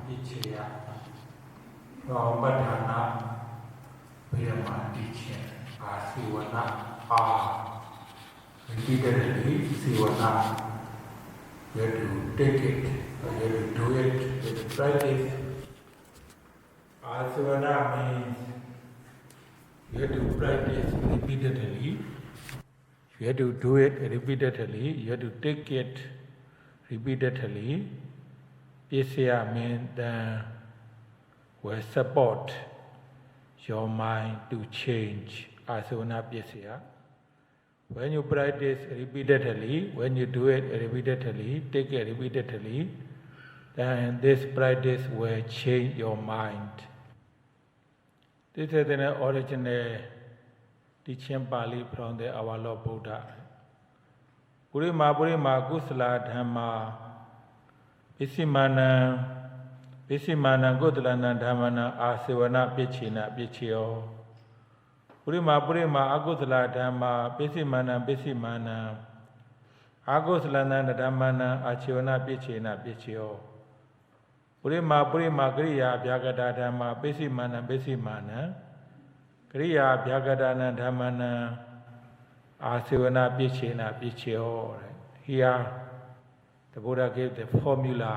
Paccaya from Badhana Brahma teaching ＡSEVANA are repeatedly Sevana. You have to take it, you have to do it, you have to practice. ＡSEVANA means you have to practice repeatedly. You have to do it repeatedly, you have to take it repeatedly. PACCAYA means that will support your mind to change. ＡSEVANA PACCAYA. When you practice repeatedly, when you do it repeatedly, take it repeatedly, then this practice will change your mind. This is the original teaching Pali from our Lord Buddha. Purima kusala dhamma Visimana Gudlana Dhammana ＡSEVANA Paccaya. Purima agudla dhamma Visimana Aguslana Dhammana ＡSEVANA Paccaya. Purima Kriya Bhyagada Dhamma Visimana Kriya Bhyagadana Dhammana ＡSEVANA Paccaya. Here the Buddha gave the formula.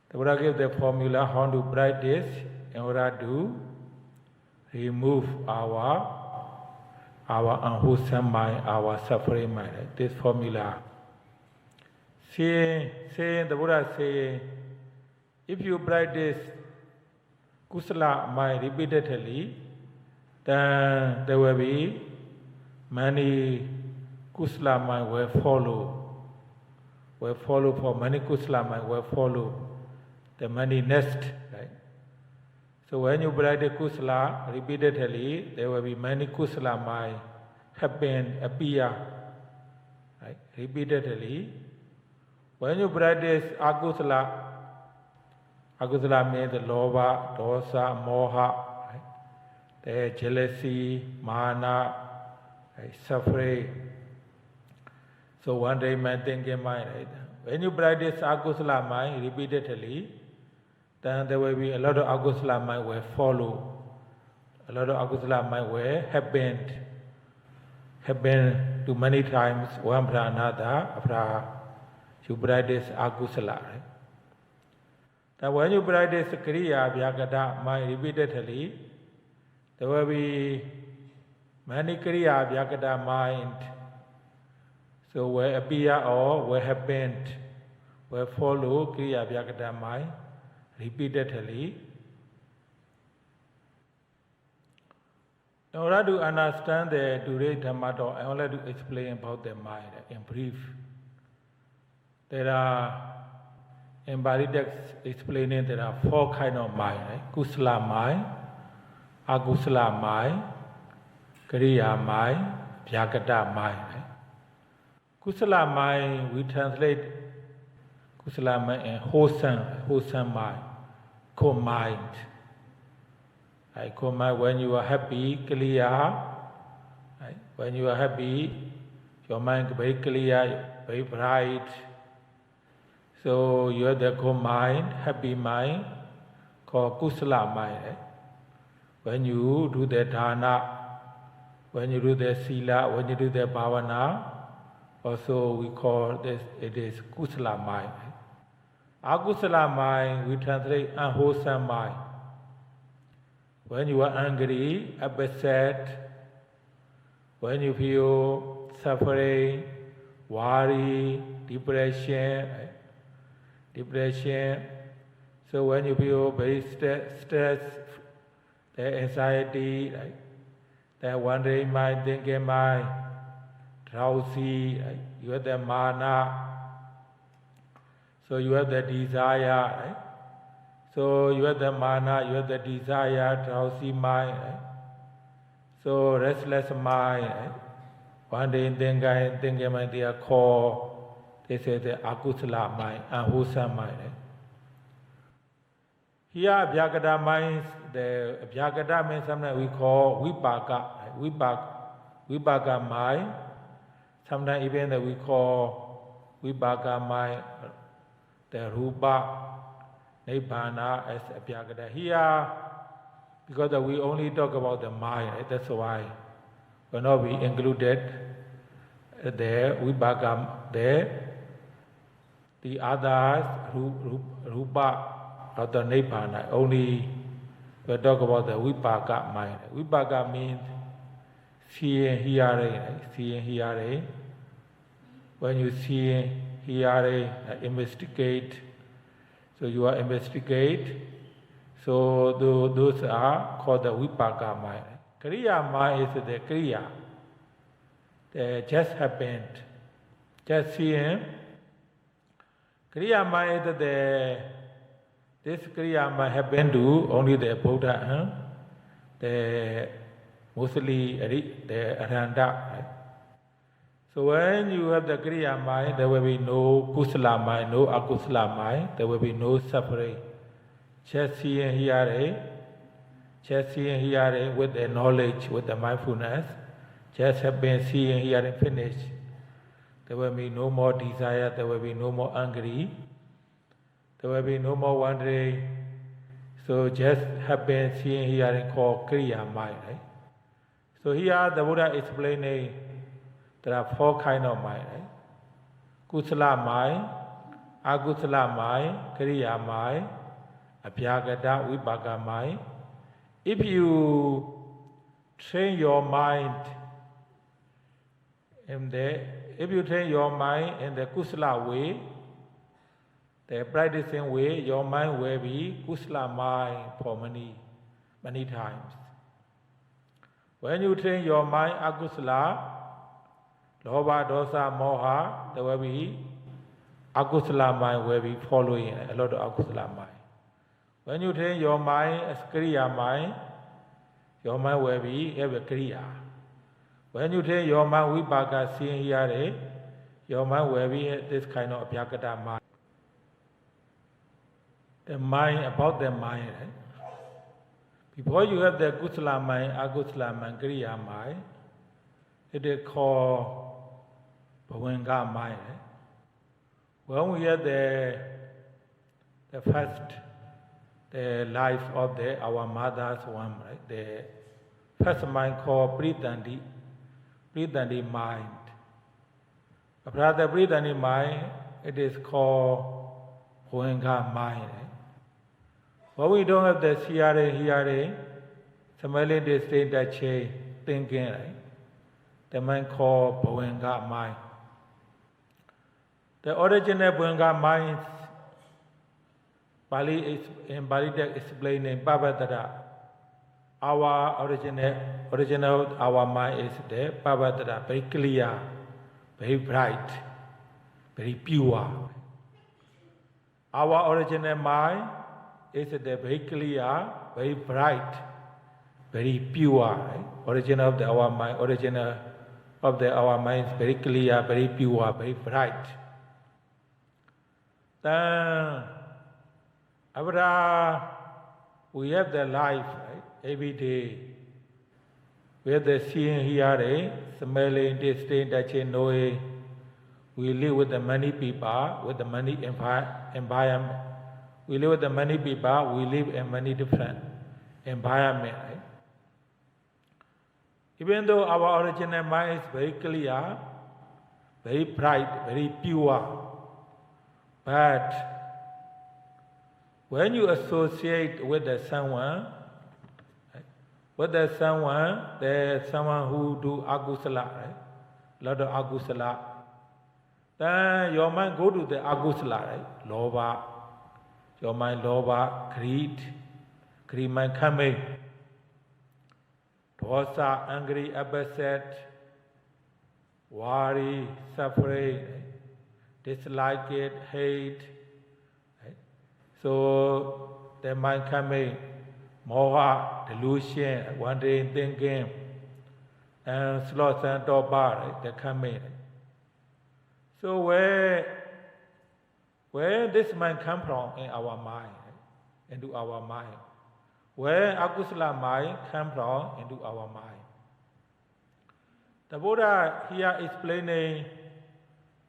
The Buddha gave the formula how to practice in order to remove our unwholesome mind, our suffering mind. This formula. The Buddha say, if you practice kusala mind repeatedly, then there will be many kusala mind will follow. For many kusala mind will follow. The many nest, right? So when you practice kusala repeatedly, there will be many kusala mind appear, right? Repeatedly. When you practice akusala means the lobha, dosa, moha, right? The jealousy, mana, right? Suffering. So one day man thinking mind, right? When you practice akusala mind repeatedly, then there will be a lot of akusala mind will follow. A lot of akusala mind will happen to many times, one after another, after you practice akusala. Right? Then when you practice kriya bhyagada mind repeatedly, there will be many kriya bhyagada mind. So will appear or will happen, will follow kriya bhyagada mind repeatedly. In order to understand the today's Dhamma talk, I would like to explain about the mind in brief. There are, in Bali text explaining there are 4 kinds of mind. Right? Kusala mind, akusala mind, kriya mind, bhyagada mind. Right? Kusala mind, we translate kusala mind in wholesome mind, core mind. Right? Core mind, when you are happy, clear. Right? When you are happy, your mind is very clear, very bright. So you have the core mind, happy mind, called kusala mind. Right? When you do the dana, when you do the sila, when you do the bhavana, also we call this, it is kusala mind. Akusala mind, we translate unwholesome mind. When you are angry, upset, when you feel suffering, worry, depression. So when you feel very stressed, the anxiety, right? The wandering mind, thinking mind, drowsy, right? You have the mana, so you have the desire, right? So you have the mana, you have the desire, drowsy mind, right? So restless mind, right? Wandering thinking mind, they are called, they say the akusala mind, unwholesome mind. Right? Here Bhyagada mind, the Bhyagada means sometimes we call vipaka, right? Vipaka mind. Sometimes even that we call vipaka mind, the rupa, Nibbana as Abhyagata. Here, because we only talk about the mind, right? That's why will not be included there, Vibhagam there. The others, Rupa or the Nibbana, only we talk about the Vibhaga mind. Vibhaga means seeing, hearing, right? Seeing, hearing. When you see, hearing, investigate, so you are investigate. So those are called the Vibhaga mind. Kriya mind is the Kriya. Just happened. Just seeing. Kriya mind is this Kriya mind happened to only the Buddha, the mostly the Arhanta. Right? So when you have the Kriya mind, there will be no Kusala mind, no Akusala mind, there will be no suffering. Just seeing, hearing, with the knowledge, with the mindfulness, just have been seeing, hearing, finished. There will be no more desire, there will be no more angry, there will be no more wandering. So just have been seeing, hearing called Kriya mind. Right? So here the Buddha explaining there are 4 kinds of mind. Right? Kusala mind, Akusala mind, Kriya mind, Abhyagata, Vibhaga mind. If you train your mind in the Kusala way, the practicing way, your mind will be Kusala mind for many times. When you train your mind Akusala, Lobha, Dosa, Moha, there will be Akusala mind will be following a lot of Akusala mind. When you train your mind as Kriya mind, your mind will be every Kriya. When you train your mind Vibhaga, seeing, hearing, your mind will be this kind of Abhyagata mind. The mind, about the mind. Right? Before you have the Kusala mind, Akusala mind, Kriya mind, it is called Bhavanga mind. Right? When we have the first, the life of our mother's womb, right? The first mind called Pritandi mind. After the Pritandi mind, it is called Bhavanga mind. Right? When we don't have the hearing, smelling, tasting, touching, thinking, right? The mind called Bhavanga mind. The original Bhavanga mind, in Bali text explaining Pavadara. Our original our mind is the Pavadara, very clear, very bright, very pure. Our original mind is the very clear, very bright, very pure. Right? Original of our mind is very clear, very pure, very bright. Then after we have the life, right? Every day. We have the seeing, hearing, smelling, tasting, touching, knowing. We live with the many people, with the many environment. We live with the many people, we live in many different environments. Right? Even though our original mind is very clear, very bright, very pure, but when you associate with someone, there's someone who do Agusala, right? A lot of Agusala. Then your mind go to the Agusala, right? Lobha. Your mind Lobha, greed mind coming. Dosa, angry, upset, worry, suffering, right? Dislike it, hate. Right? So the mind coming, moha, delusion, wandering, thinking, and sloth and toba, right? They come in. So where this mind come from in our mind, right? Into our mind? Where Akusala mind come from into our mind? The Buddha here explaining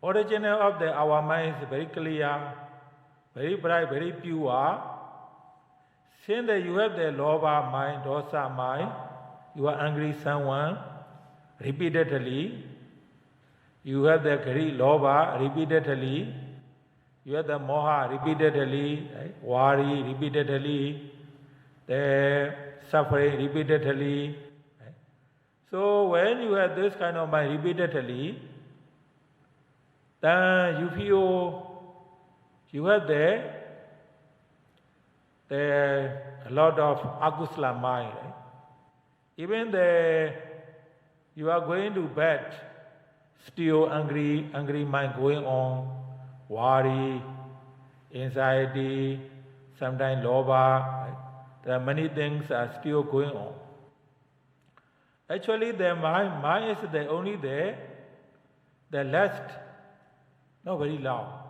origin of our mind is very clear. very bright, very pure. Since that you have the lobha mind, dosa mind, you are angry someone repeatedly. You have the greed, lobha repeatedly. You have the moha repeatedly, right? Worry repeatedly, the suffering repeatedly. Right? So when you have this kind of mind repeatedly, then you feel you have a lot of akusala mind. Right? Even you are going to bed, still angry mind going on, worry, anxiety, sometimes lobha. Right? There are many things are still going on. Actually, the mind is only the last, not very long.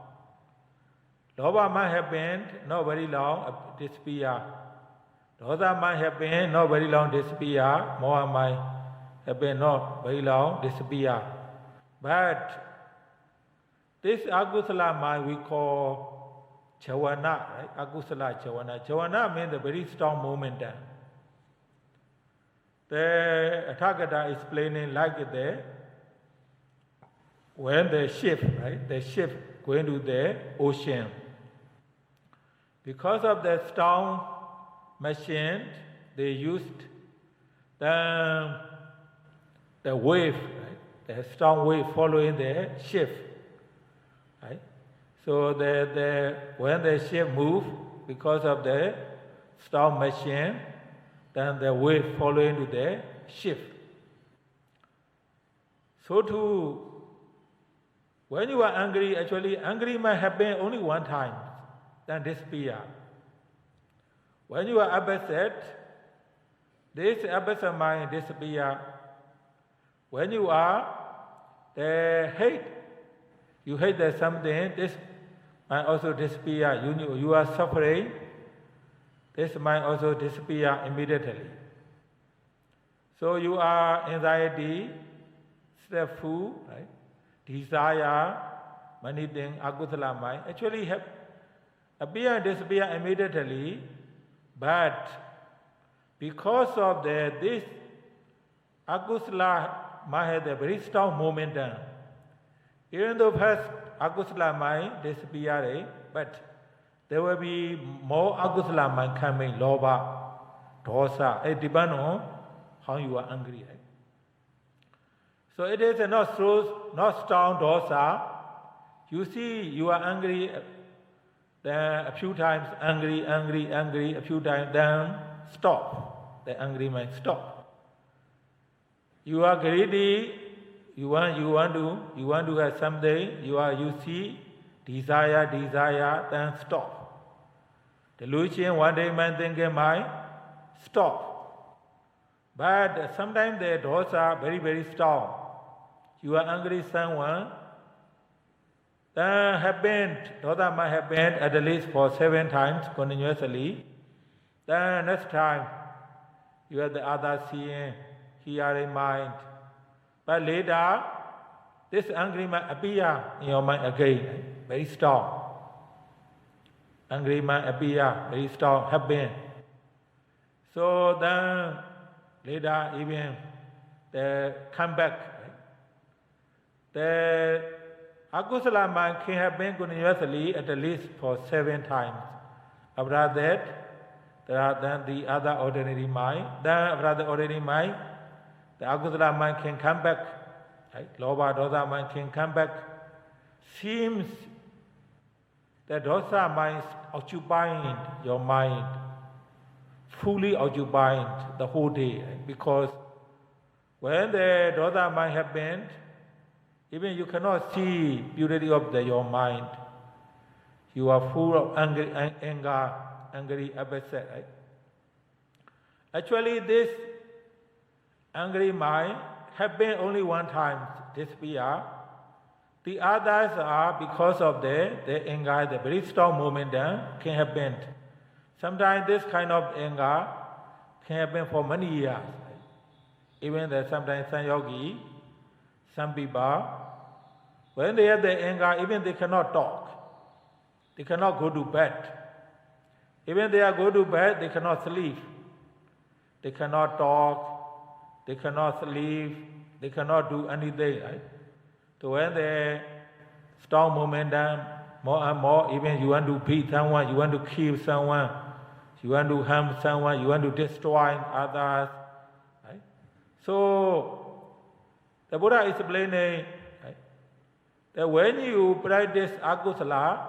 Lobha might happen, not very long, disappear. Dosa might happen, not very long, disappear. Moha might happen, not very long, disappear. But this akusala mind we call chawana, right? Akusala chawana. Chawana means a very strong momentum. The Tathagata explaining like that, when the ship, right? The ship going to the ocean. Because of the strong machine, they used the wave, right? The strong wave following the ship, right? So when the ship moves, because of the strong machine, then the wave following to the ship. So too, when you are angry, actually angry might happen only one time, then disappear. When you are upset, this upset mind disappear. When you are hate, you hate that something, this might also disappear. You are suffering, this might also disappear immediately. So you are anxiety, stressful, right? Desire, many things, akusala mind, actually have appear and disappear immediately, but because of this akusala mind has a very strong momentum. Even though first akusala mind disappear, but there will be more akusala mind coming, lobha, dosa. It depends on how you are angry. Right? So it is not strong dosa. You see, you are angry. Then a few times angry, a few times then stop. The angry mind stop. You are greedy, you want to have something, you see desire, then stop. Delusion, one day man thinking mind, stop. But sometimes the dosa are very, very strong. You are angry someone, then dosa might happen at least for 7 times continuously. Then next time, you have the other seeing, hearing mind. But later, this angry mind appear in your mind again, very strong. Angry mind appear, very strong, happen. So then, later even, they come back. The akusala mind can happen continuously at least for 7 times. After that, there are then the other ordinary mind. Then after the ordinary mind, the akusala mind can come back. Right? Lobha, dosa mind can come back. Seems that dosa mind is occupying your mind, fully occupying the whole day. Right? Because when the dosa mind happens, even you cannot see purity of your mind. You are full of anger, angry, upset. Right? Actually, this angry mind happen only one time, disappear. The others are because of the anger, the very strong momentum can happen. Sometimes this kind of anger can happen for many years. Right? Even sometimes some yogi, some people, when they have the anger, even they cannot talk. They cannot go to bed. Even they are go to bed, they cannot sleep. They cannot talk, they cannot sleep, they cannot do anything, right? So when they strong momentum, more and more, even you want to beat someone, you want to kill someone, you want to harm someone, you want to destroy others, right? So the Buddha is explaining, right, that when you practice akusala,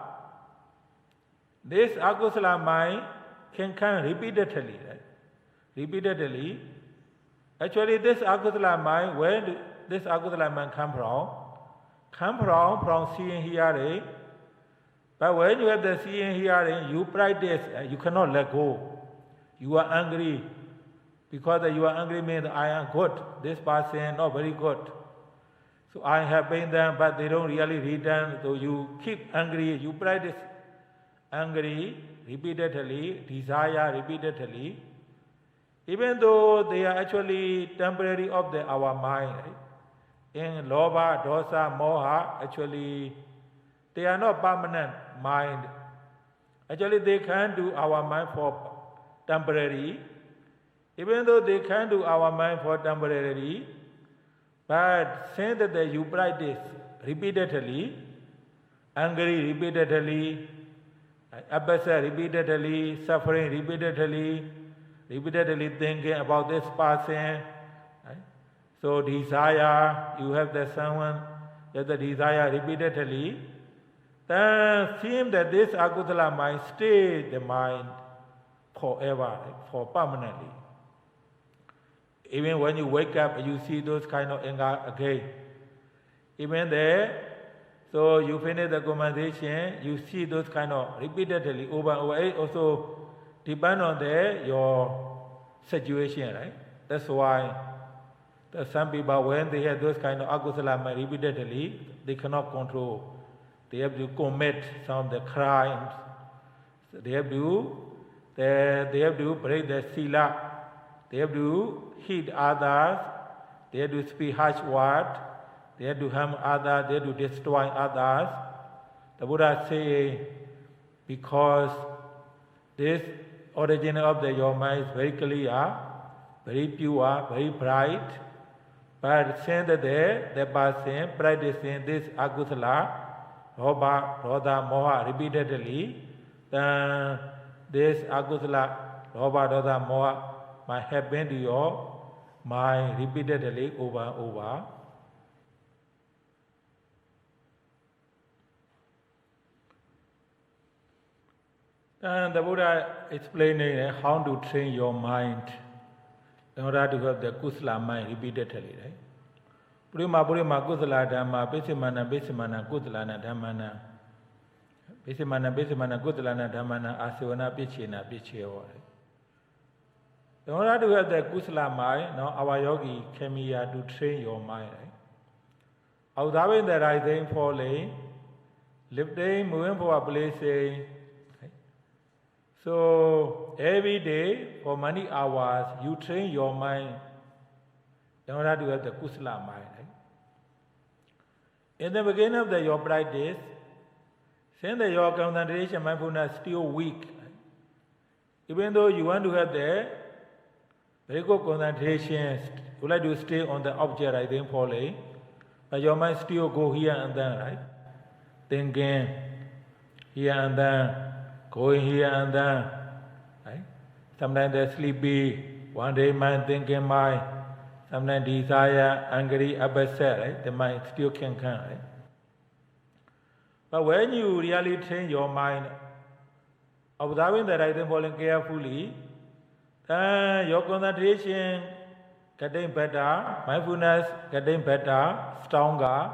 this akusala mind can come repeatedly, right? Repeatedly. Actually, this akusala mind, where do this akusala mind come from? Come from seeing, hearing. But when you have the seeing, hearing, you practice, you cannot let go. You are angry. Because you are angry means I am good. This person not very good. So I have been them, but they don't really return. So you keep angry. You practice angry repeatedly, desire repeatedly. Even though they are actually temporary of our mind. Right? In lobha, dosa, moha, actually, they are not permanent mind. Actually, they can do our mind for temporary. Even though they can do our mind for temporary, but since that you practice repeatedly, angry repeatedly, upset repeatedly, suffering repeatedly thinking about this person, right? So desire, you have the someone, you have the desire repeatedly, then seems that this akusala mind stays the mind forever, right? For permanently. Even when you wake up, you see those kind of anger again. Even there, so you finish the conversation, you see those kind of repeatedly over and over. It also depends on your situation, right? That's why some people, when they have those kind of akusala mind repeatedly, they cannot control. They have to commit some of the crimes. So they have to break the sila. They have to hit others. They have to speak harsh words. They have to harm others. They have to destroy others. The Buddha says, because this origin of your mind is very clear, very pure, very bright. But since the person practicing this akusala, Robha, Rodha, Moha repeatedly, then this akusala, Robha, Rodha, Moha might happen to your mind repeatedly over and over. And the Buddha explaining how to train your mind in order to have the kusala mind repeatedly, right? Purima kusala dhamma, besimana kusalana dhammana. Besimana kusalana dhammana, āSEVANA pichena. In order to have the kusala mind, now our yogi came here to train your mind, right? Observing the rising, falling, lifting, moving for a place. So every day for many hours you train your mind in order to have the kusala mind. Right? In the beginning of your practice, since your concentration mindfulness is still weak, right? Even though you want to have the very good concentration, you like to stay on the object, I think, falling, but your mind still go here and there, right? Thinking here and there. Going here and there, right? Sometimes they're sleepy, one day mind thinking mind, sometimes desire, angry, upset, right? The mind still can come, right? But when you really train your mind, observing the rising falling carefully, then your concentration getting better, mindfulness getting better, stronger,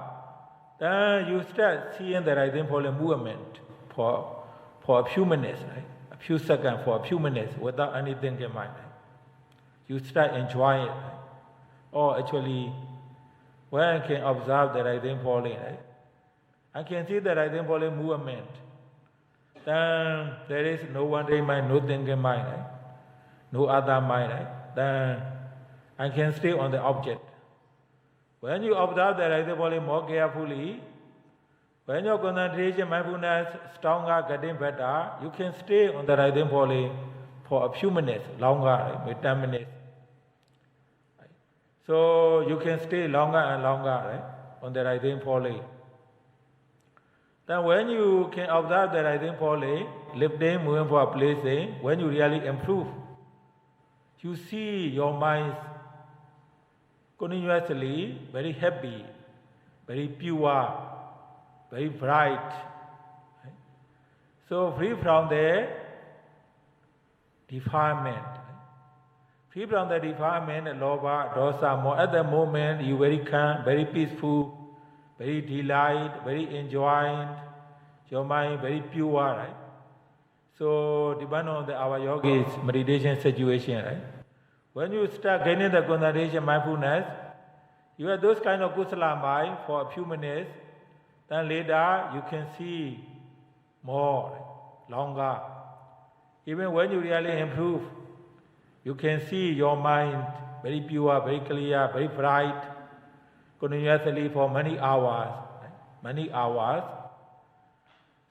then you start seeing the rising falling movement for a few minutes, right? A few seconds, for a few minutes, without anything in mind. Right? You start enjoying it. Right? Or actually, when I can observe the rising falling, right? I can see the rising falling movement. Then there is no one in mind, no thinking mind, right? No other mind, right? Then I can stay on the object. When you observe the rising falling more carefully, When your concentration, mindfulness, stronger, getting better, you can stay on the rising falling for a few minutes, longer, maybe 10 minutes. So you can stay longer and longer on the rising falling. Then when you can observe the rising falling, lifting, moving for a placing, when you really improve, you see your mind continuously very happy, very pure, very bright. So free from the defilement. Free from the defilement, lobha, dosa, more. At the moment, you very calm, very peaceful, very delight, very enjoying. Your mind very pure, right? So depend on our yogi's meditation situation, right? When you start gaining the concentration, mindfulness, you have those kind of kusala mind for a few minutes. Then later you can see more, longer. Even when you really improve, you can see your mind very pure, very clear, very bright, continuously for many hours. Many hours.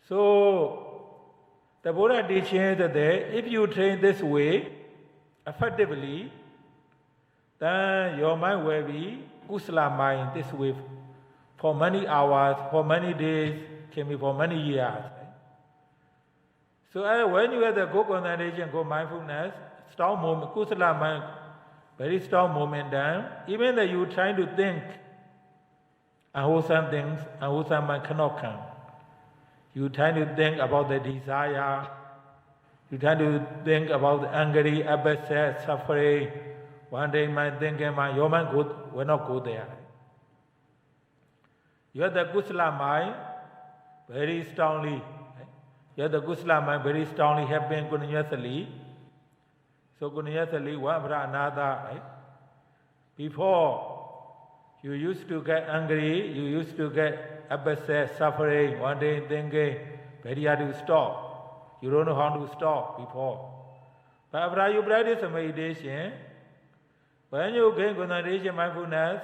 So, the Buddha teaches that if you train this way effectively, then your mind will be kusala mind this way for many hours, for many days, can be for many years. So when you have the good concentration, good mindfulness, strong moment, kusala mind, very strong momentum, even that you trying to think unwholesome things, unwholesome mind cannot come. You try to think about the desire, you try to think about the angry, upset, suffering. One day mind thinking, your mind will not go there. You have the kusala mind very strongly. You have the kusala mind very strongly happening continuously. So continuously, one after another. Right? Before, you used to get angry, you used to get upset, suffering, one day thinking, very hard to stop. You don't know how to stop before. But after you practice meditation, when you gain concentration mindfulness,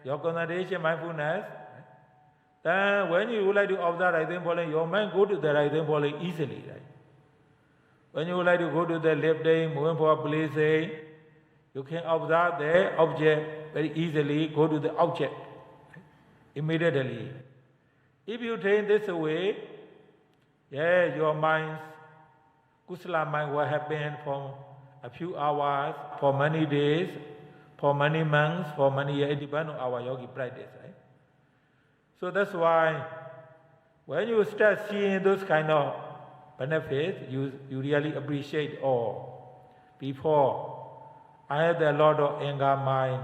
your concentration mindfulness, then when you would like to observe rising falling, your mind go to the rising falling easily. Right? When you would like to go to the lifting, moving for a place, you can observe the object very easily, go to the object immediately. If you train this way, your mind's kusala mind will happen for a few hours, for many days, for many months, for many years. It depends on our yogi practice. Right? So that's why when you start seeing those kind of benefits, you really appreciate all. Before, I had a lot of anger mind,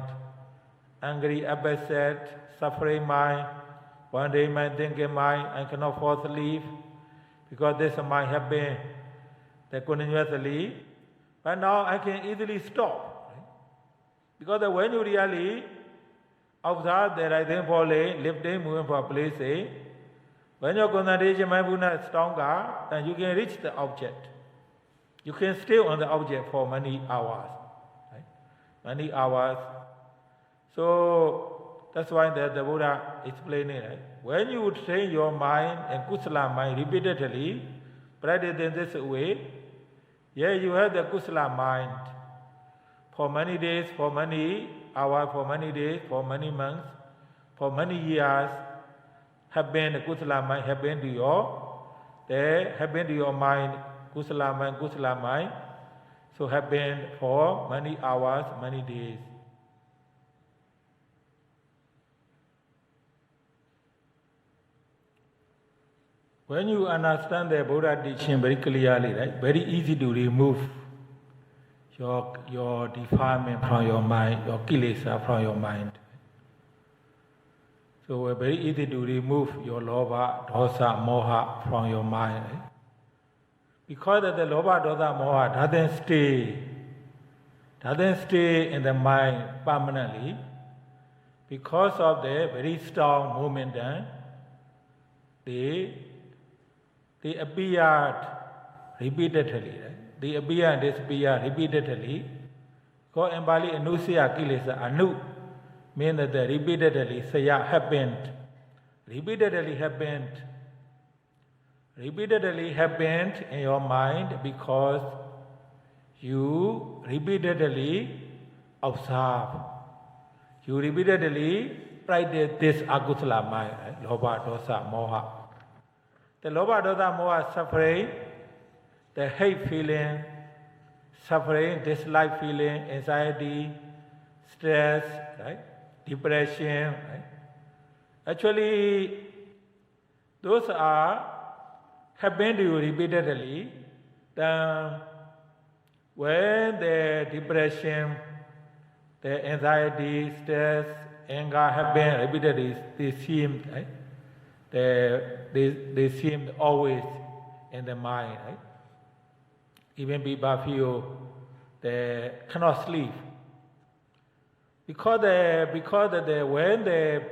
angry, upset, suffering mind, one day mind thinking mind, I cannot fall asleep because this mind have been continuously. But now I can easily stop. Right? Because when you really observe the rising falling, lifting, moving from place, when your concentration mindfulness is stronger, then you can reach the object. You can stay on the object for many hours. Right? Many hours. So that's why the Buddha explained it. Right? When you train your mind and kusala mind repeatedly, practice in this way, you have the kusala mind for many days, for many hours, for many days, for many months, for many years. Have been the kusala mind, have been to your mind, kusala mind. So have been for many hours, many days. When you understand the Buddha teaching very clearly, right, very easy to remove your defilement from your mind, your kilesa from your mind. So it's very easy to remove your lobha, dosa, moha from your mind. Right? Because the lobha, dosa, moha doesn't stay in the mind permanently. Because of the very strong momentum, they appeared repeatedly. Right? They appear and disappear repeatedly. Because in Pali, anusaya kilesa, anu means that repeatedly saya happened repeatedly happened in your mind because you repeatedly observe. You repeatedly practice this akusala mind, right? Lobha, dosa, moha. The lobha, dosa, moha suffering, the hate feeling, suffering, dislike feeling, anxiety, stress, right? Depression, right? Actually, those are happen to you repeatedly. Then when the depression, the anxiety, stress, anger happen repeatedly, they seem, right? They seem always in the mind, right? Even people feel they cannot sleep because when the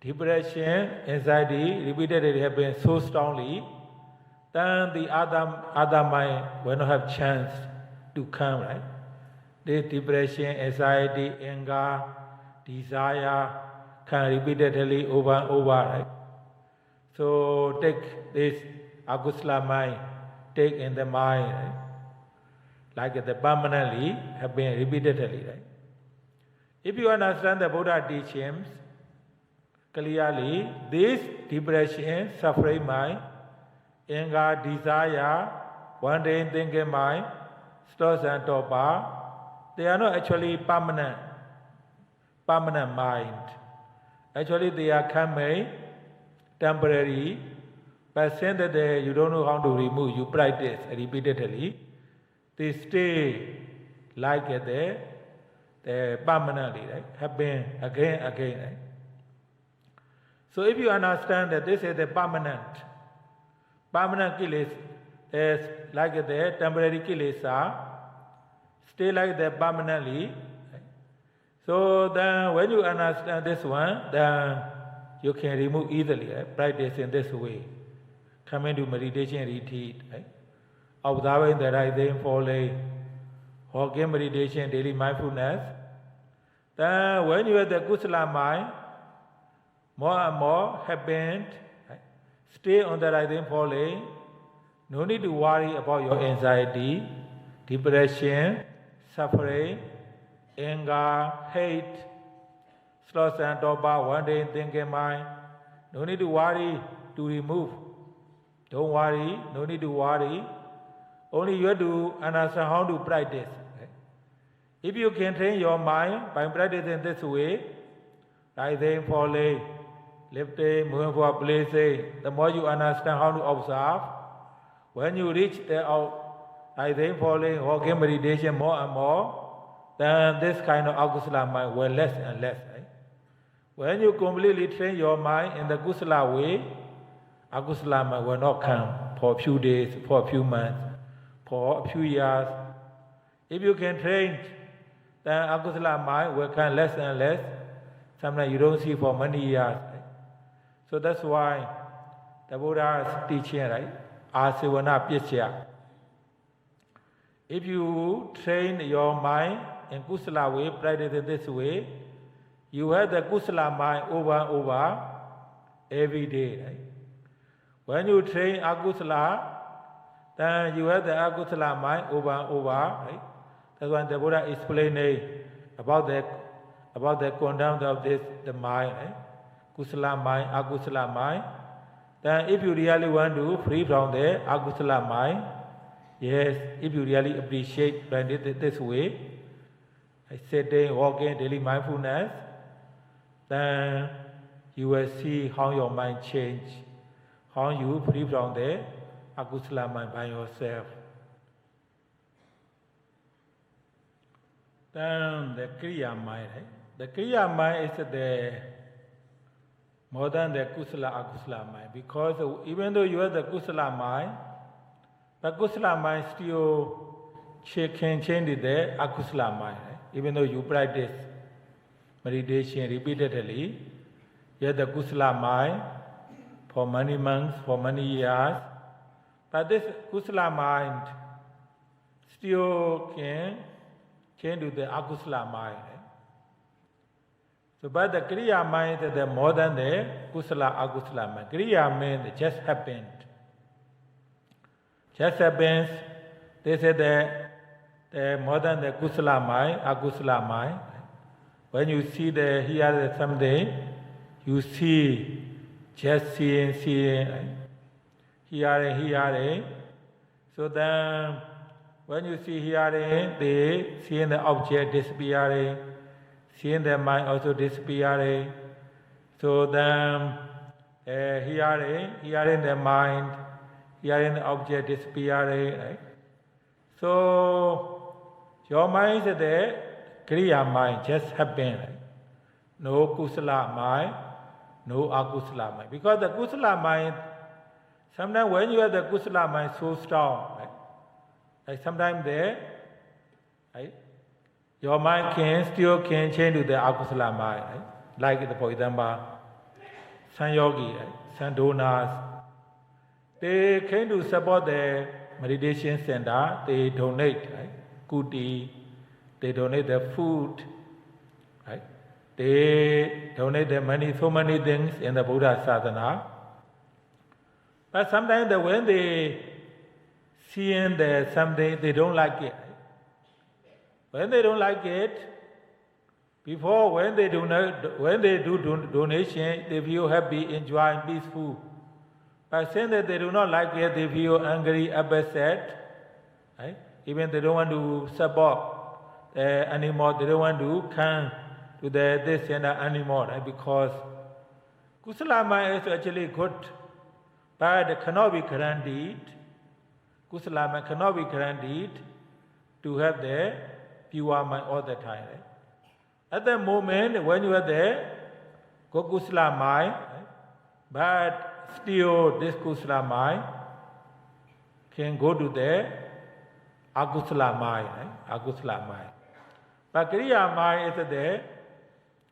depression, anxiety repeatedly happen so strongly, then the other mind will not have chance to come, right? The depression, anxiety, anger, desire can repeatedly over and over, right? So take this akusala mind, take in the mind, right? Like the permanently happen repeatedly, right? If you understand the Buddha teachings clearly, this depression, suffering mind, anger, desire, wandering thinking mind, stress and torpor, they are not actually permanent mind. Actually, they are coming temporary, but since that you don't know how to remove, you practice repeatedly, they stay like the permanently, right? Happen again, right? So if you understand that this is the permanent kilesa is like the temporary kilesa, stay like that permanently. Right? So then when you understand this one, then you can remove easily, right? Practice in this way. Come into meditation retreat, right? Observing the rising, falling, walking meditation, daily mindfulness. Then when you have the kusala mind, more and more happened, right? Stay on the rising, falling. No need to worry about your anxiety, depression, suffering, anger, hate, sloth and torpor, wandering thinking mind. No need to worry to remove. Don't worry, no need to worry. Only you have to understand how to practice. Right? If you can train your mind by practicing this way, rising, falling, lifting, moving for places, the more you understand how to observe, when you reach the rising, falling, walking meditation more and more, then this kind of akusala mind will less and less. Right? When you completely train your mind in the kusala way, akusala mind will not come for a few days, for a few months, for a few years. If you can train, then akusala mind will come less and less. Sometimes you don't see for many years. Right? So that's why the Buddha's teaching, right? ΑΣΕΒΑΝA PACCAYA. If you train your mind in kusala way, practice in this way, you have the kusala mind over and over every day. Right? When you train akusala, then you have the akusala mind over and over. Right? That's why the Buddha explained about the conduct of the mind. Right? Kusala mind, akusala mind. Then if you really want to free from the akusala mind, yes, if you really appreciate this way, sitting, walking, daily mindfulness, then you will see how your mind change, how you free from the akusala mind by yourself. Then the kriya mind, right? The kriya mind is the more than the kusala akusala mind, because even though you have the kusala mind, the kusala mind still can change the akusala mind. Right? Even though you practice meditation repeatedly, you have the kusala mind for many months, for many years, but this kusala mind still can change to the akusala mind. Right? So, but the Kriya mind is more than the Kusala, Akusala mind. Kriya means it just happened. Just happens, they say the more than the Kusala mind, Akusala mind. When you see hear something, you see, just seeing, hearing. So then, when you see hearing, they seeing the object disappearing, seeing the mind also disappearing. So then, hearing the mind, hearing the object disappearing. Right? So, your mind is there. Kriya mind just happen. Right? No Kusala mind, no Akusala mind. Because the Kusala mind, sometimes when you have the Kusala mind so strong, right? Like sometimes there, right? Your mind still can change to the Akusala mind. Right? Like for example, some yogi, right? Some donors, they came to support the meditation center, they donate, right? Kuti. They donate their food, right? They donate their money, so many things in the Buddha sadhana. But sometimes when they see something, they don't like it. Right? When they don't like it, before when they do donation, they feel happy, enjoying, peaceful. But since they do not like it, they feel angry, upset, right? Even they don't want to support anymore, they don't want to come to this center anymore, right? Because Kusala mind is actually good, but it cannot be guaranteed. Kusala mind cannot be guaranteed to have the pure mind all the time. Right? At the moment, when you are there, go Kusala mind, right? But still this Kusala mind can go to the Akusala mind, right? Akusala mind. But Kriya mind is there.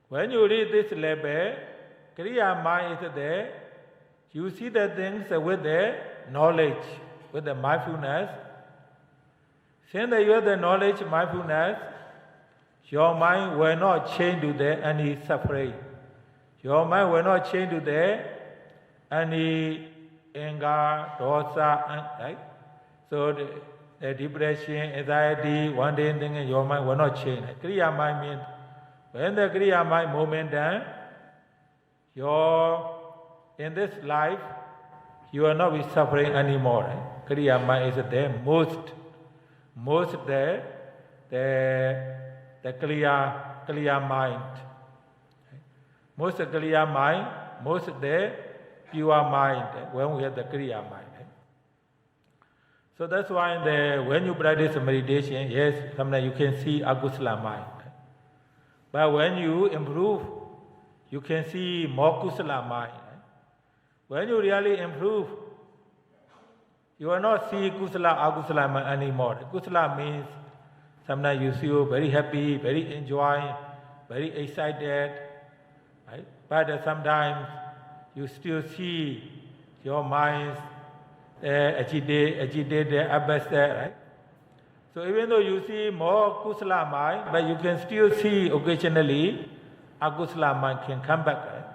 When you read this level, Kriya mind is there. You see the things with the knowledge, with the mindfulness. Since you have the knowledge, mindfulness, your mind will not change to any suffering. Your mind will not change to any anger, dosa, right? So the depression, anxiety, one day thing in your mind will not change. Kriya mind means when the Kriya mind momentum, in this life, you will not be suffering anymore. Right? Kriya mind is the most the clear mind. Most clear mind, most the pure mind when we have the Kriya mind. So that's why when you practice meditation, yes, sometimes you can see Akusala mind. But when you improve, you can see more Kusala mind. When you really improve, you will not see Kusala, Akusala mind anymore. Kusala means sometimes you feel very happy, very enjoying, very excited. Right? But sometimes you still see your mind agitated, upset, right? So even though you see more Kusala mind, but you can still see occasionally Akusala mind can come back. Right?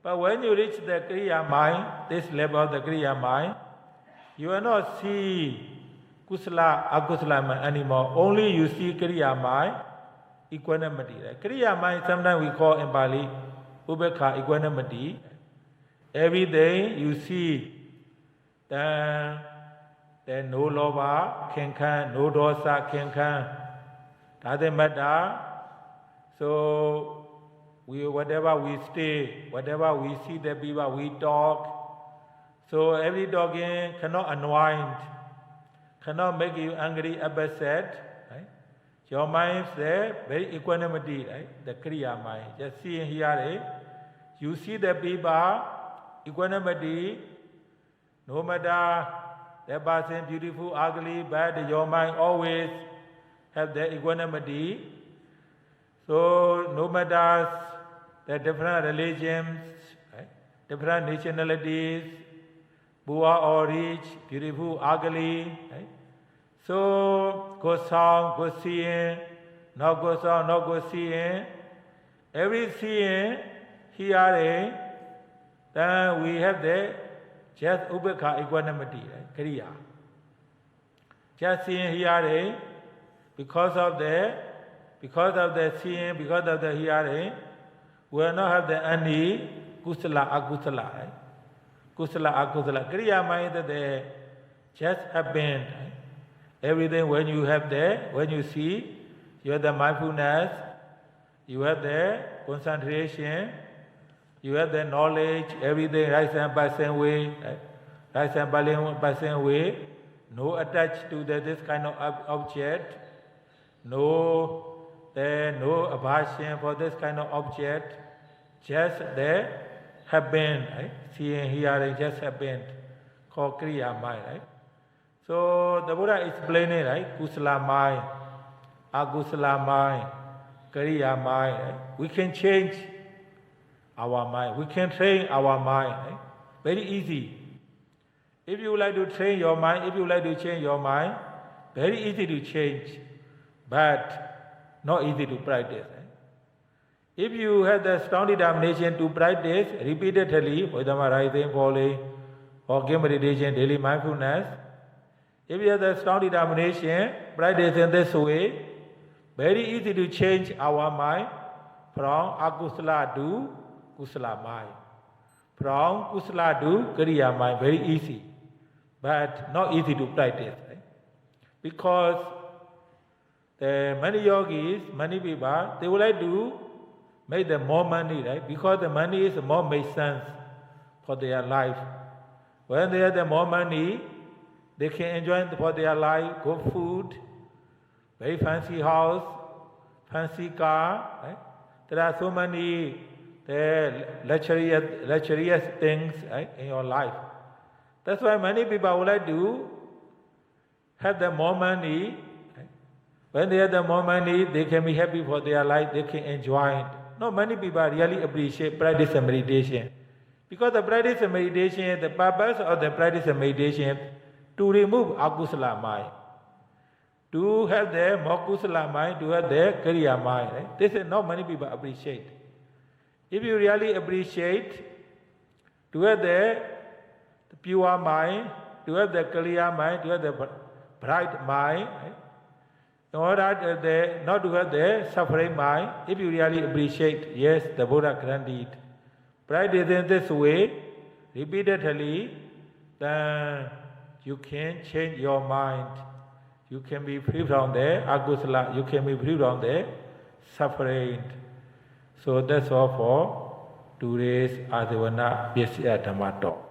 But when you reach the Kriya mind, this level of the Kriya mind, you will not see Kusala, Akusala mind anymore. Only you see Kriya mind, equanimity. Right? Kriya mind sometimes we call in Pali Ubekha, equanimity. Every day you see the no loba can come, no dosa can come. Doesn't matter. So whatever we stay, whatever we see the people, we talk. So every talking cannot unwind, cannot make you angry, upset. Right? Your mind is there, very equanimity, right? The Kriya mind. Just seeing here, you see the people, equanimity. No matter that person beautiful, ugly, bad, your mind always have the equanimity. So no matter the different religions, right? Different nationalities, poor or rich, beautiful, ugly, right? So good song, good seeing, not good song, not good seeing. Every seeing, hearing, then we have the just ubekha equanimity, right? Kriya. Just seeing, hearing, because of the seeing, because of the hearing, we will not have the any kusala, akusala, right? Kusala, akusala. Kriya means that they just happened. Right? Everything when you see, you have the mindfulness, you have the concentration, you have the knowledge, everything right and passing way, right and passing way, no attached to this kind of object, no aversion for this kind of object, just there happened, right? Seeing, hearing just happened, called Kriya mind, right? So the Buddha explaining, right? Kusala mind, akusala mind, Kriya mind, right? We can change our mind. We can train our mind. Right? Very easy. If you like to train your mind, if you like to change your mind, very easy to change, but not easy to practice. Right? If you have the strong determination to practice repeatedly, for example, rising, falling, or game meditation, daily mindfulness, if you have the strong determination, practice in this way, very easy to change our mind from akusala to kusala mind. From kusala to kriya mind, very easy, but not easy to practice. Right? Because many yogis, many people, they would like to make them more money, right? Because the money is more makes sense for their life. When they have the more money, they can enjoy for their life, good food, very fancy house, fancy car. Right? There are so many luxurious things, right, in your life. That's why many people would like to have the more money. Right? When they have the more money, they can be happy for their life, they can enjoy it. Not many people really appreciate practice of meditation. Because the practice of meditation, the purpose of the practice of meditation to remove akusala mind, to have the more kusala mind, to have the kriya mind. Right? This is not many people appreciate. If you really appreciate, to have the pure mind, to have the clear mind, to have the bright mind, right? In order not to have the suffering mind, if you really appreciate, yes, the Buddha granted. Practice in this way, repeatedly, then you can change your mind. You can be free from the akusala, you can be free from the suffering. So that's all for today's ādevana Dhamma talk.